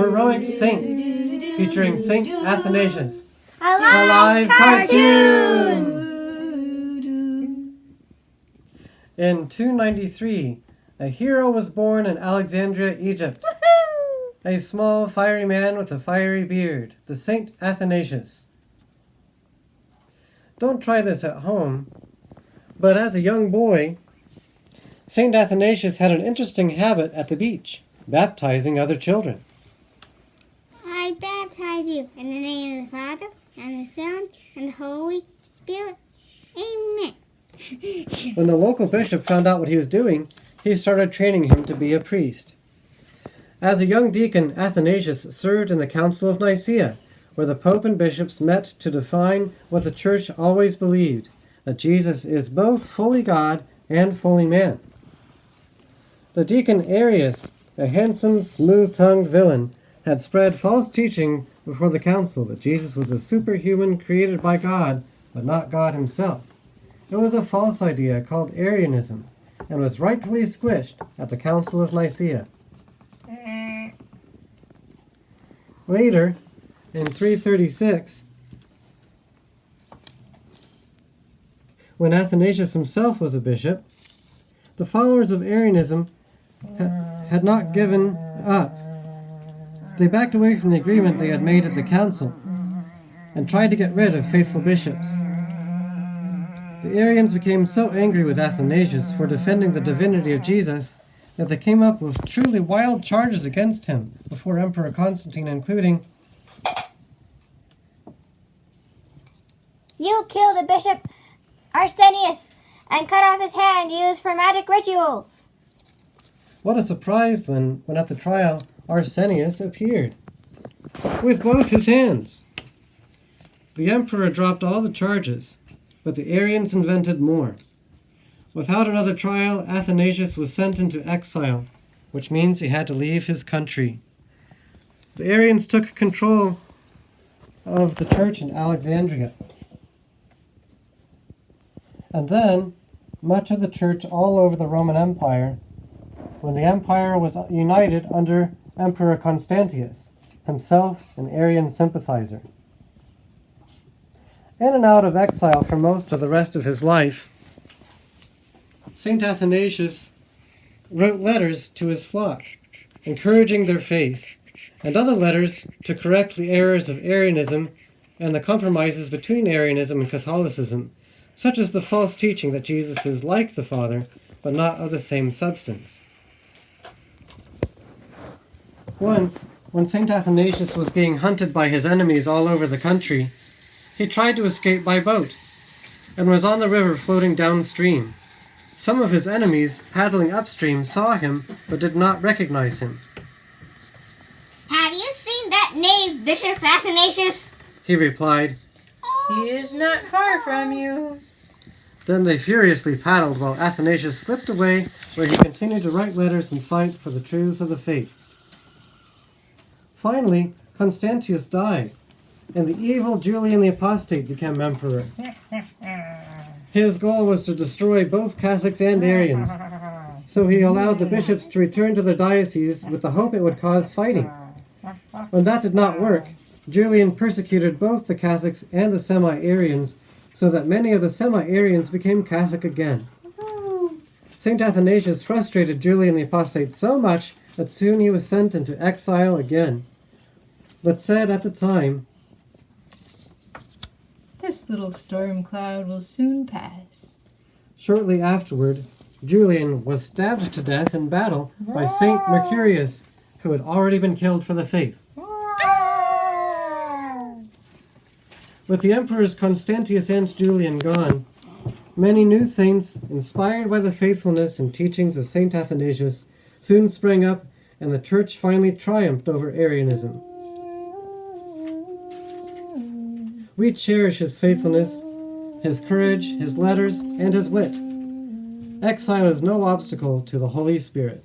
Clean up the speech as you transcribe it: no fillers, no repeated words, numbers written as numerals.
Heroic Saints, featuring Saint Athanasius. Alive cartoon! In 293, a hero was born in Alexandria, Egypt. A small, fiery man with a fiery beard, the Saint Athanasius. Don't try this at home, but as a young boy, Saint Athanasius had an interesting habit at the beach, baptizing other children. I baptize you in the name of the Father, and the Son, and the Holy Spirit. Amen. When the local bishop found out what he was doing, he started training him to be a priest. As a young deacon, Athanasius served in the Council of Nicaea, where the Pope and bishops met to define what the Church always believed, that Jesus is both fully God and fully man. The deacon Arius, a handsome, smooth-tongued villain, had spread false teaching before the council that Jesus was a superhuman created by God, but not God himself. It was a false idea called Arianism, and was rightfully squished at the Council of Nicaea. Later, in 336, when Athanasius himself was a bishop, the followers of Arianism had not given up. They backed away from the agreement they had made at the council and tried to get rid of faithful bishops. The Arians became so angry with Athanasius for defending the divinity of Jesus that they came up with truly wild charges against him before Emperor Constantine, including, "You killed the bishop Arsenius and cut off his hand used for magic rituals." what a surprise when at the trial Arsenius appeared with both his hands. The emperor dropped all the charges, but the Arians invented more. Without another trial, Athanasius was sent into exile, which means he had to leave his country. The Arians took control of the church in Alexandria. And then, much of the church all over the Roman Empire, when the empire was united under Emperor Constantius, himself an Arian sympathizer. In and out of exile for most of the rest of his life, St. Athanasius wrote letters to his flock, encouraging their faith, and other letters to correct the errors of Arianism and the compromises between Arianism and Catholicism, such as the false teaching that Jesus is like the Father, but not of the same substance. Once, when St. Athanasius was being hunted by his enemies all over the country, he tried to escape by boat, and was on the river floating downstream. Some of his enemies, paddling upstream, saw him, but did not recognize him. Have you seen that knave, Bishop Athanasius? He replied. He is not far from you. Then they furiously paddled while Athanasius slipped away, where he continued to write letters and fight for the truths of the faith. Finally, Constantius died, and the evil Julian the Apostate became emperor. His goal was to destroy both Catholics and Arians, so he allowed the bishops to return to their dioceses with the hope it would cause fighting. When that did not work, Julian persecuted both the Catholics and the semi-Arians, so that many of the semi-Arians became Catholic again. St. Athanasius frustrated Julian the Apostate so much that soon he was sent into exile again, but said at the time, "This little storm cloud will soon pass." Shortly afterward, Julian was stabbed to death in battle by Saint Mercurius, who had already been killed for the faith. With the emperors Constantius and Julian gone, many new saints, inspired by the faithfulness and teachings of Saint Athanasius, soon sprang up, and the church finally triumphed over Arianism. We cherish his faithfulness, his courage, his letters, and his wit. Exile is no obstacle to the Holy Spirit.